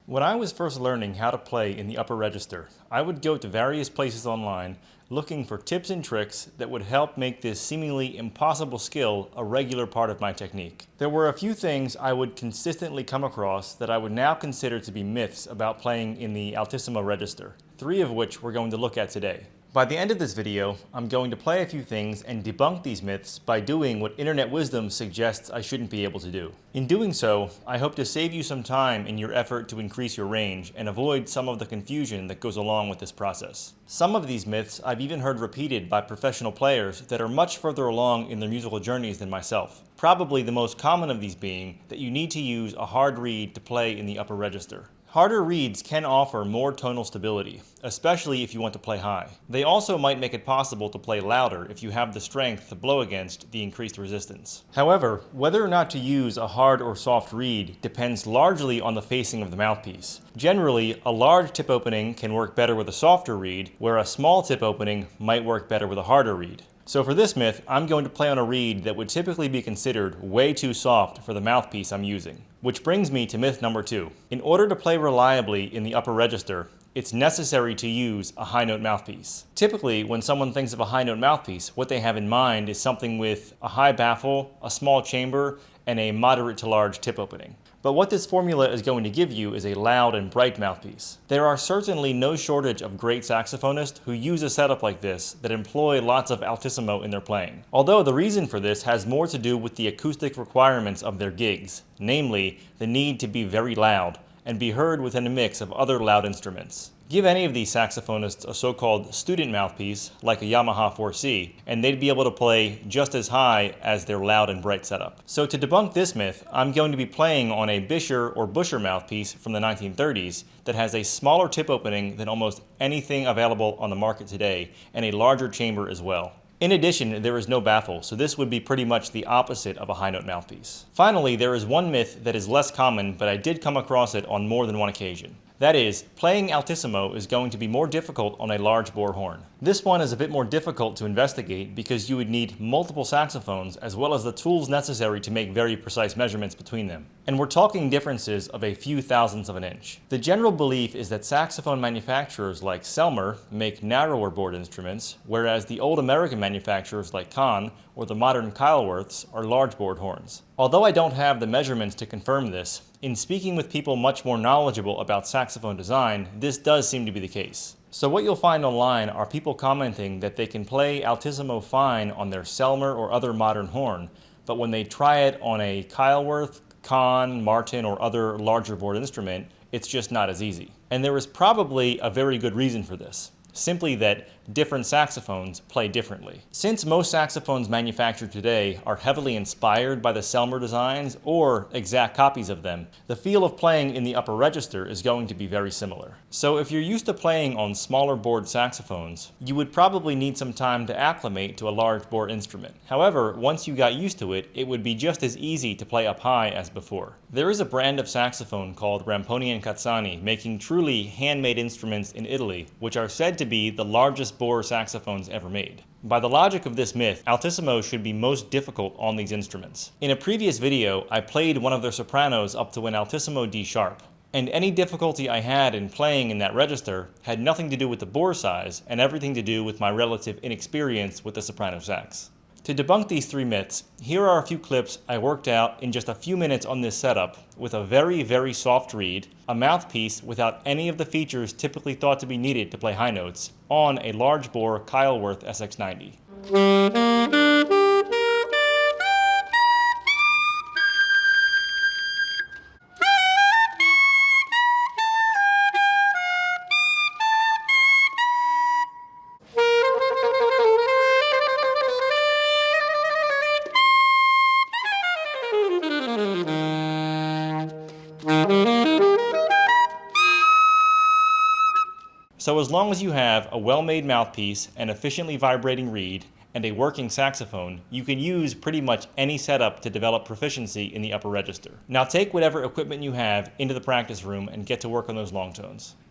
When I was first learning how to play in the upper register, I would go to various places online looking for tips and tricks that would help make this seemingly impossible skill a regular part of my technique. There were a few things I would consistently come across that I would now consider to be myths about playing in the Altissimo register, 3 of which we're going to look at today. By the end of this video, I'm going to play a few things and debunk these myths by doing what internet wisdom suggests I shouldn't be able to do. In doing so, I hope to save you some time in your effort to increase your range and avoid some of the confusion that goes along with this process. Some of these myths I've even heard repeated by professional players that are much further along in their musical journeys than myself. Probably the most common of these being that you need to use a hard reed to play in the upper register. Harder reeds can offer more tonal stability, especially if you want to play high. They also might make it possible to play louder if you have the strength to blow against the increased resistance. However, whether or not to use a hard or soft reed depends largely on the facing of the mouthpiece. Generally, a large tip opening can work better with a softer reed, where a small tip opening might work better with a harder reed. So for this myth, I'm going to play on a reed that would typically be considered way too soft for the mouthpiece I'm using. Which brings me to myth number 2. In order to play reliably in the upper register, it's necessary to use a high note mouthpiece. Typically, when someone thinks of a high note mouthpiece, what they have in mind is something with a high baffle, a small chamber, and a moderate to large tip opening. But what this formula is going to give you is a loud and bright mouthpiece. There are certainly no shortage of great saxophonists who use a setup like this that employ lots of altissimo in their playing. Although the reason for this has more to do with the acoustic requirements of their gigs, namely the need to be very loud and be heard within a mix of other loud instruments. Give any of these saxophonists a so-called student mouthpiece, like a Yamaha 4C, and they'd be able to play just as high as their loud and bright setup. So to debunk this myth, I'm going to be playing on a Bisher or Busher mouthpiece from the 1930s that has a smaller tip opening than almost anything available on the market today, and a larger chamber as well. In addition, there is no baffle, so this would be pretty much the opposite of a high note mouthpiece. Finally, there is one myth that is less common, but I did come across it on more than one occasion. That is, playing altissimo is going to be more difficult on a large bore horn. This one is a bit more difficult to investigate because you would need multiple saxophones as well as the tools necessary to make very precise measurements between them. And we're talking differences of a few thousandths of an inch. The general belief is that saxophone manufacturers like Selmer make narrower bored instruments, whereas the old American manufacturers like Kahn or the modern Kyleworths are large bored horns. Although I don't have the measurements to confirm this, in speaking with people much more knowledgeable about saxophone design, this does seem to be the case. So what you'll find online are people commenting that they can play altissimo fine on their Selmer or other modern horn, but when they try it on a Kyleworth, Kahn, Martin, or other larger bored instrument, it's just not as easy. And there is probably a very good reason for this. Simply that different saxophones play differently. Since most saxophones manufactured today are heavily inspired by the Selmer designs or exact copies of them, the feel of playing in the upper register is going to be very similar. So if you're used to playing on smaller bored saxophones, you would probably need some time to acclimate to a large bore instrument. However, once you got used to it, it would be just as easy to play up high as before. There is a brand of saxophone called Ramponi & Cazzani making truly handmade instruments in Italy, which are said to be the largest bore saxophones ever made. By the logic of this myth, altissimo should be most difficult on these instruments. In a previous video, I played one of their sopranos up to an altissimo D sharp, and any difficulty I had in playing in that register had nothing to do with the bore size and everything to do with my relative inexperience with the soprano sax. To debunk these 3 myths, here are a few clips I worked out in just a few minutes on this setup with a very, very soft reed, a mouthpiece without any of the features typically thought to be needed to play high notes, on a large bore Kyleworth SX90. So as long as you have a well-made mouthpiece, an efficiently vibrating reed, and a working saxophone, you can use pretty much any setup to develop proficiency in the upper register. Now take whatever equipment you have into the practice room and get to work on those long tones.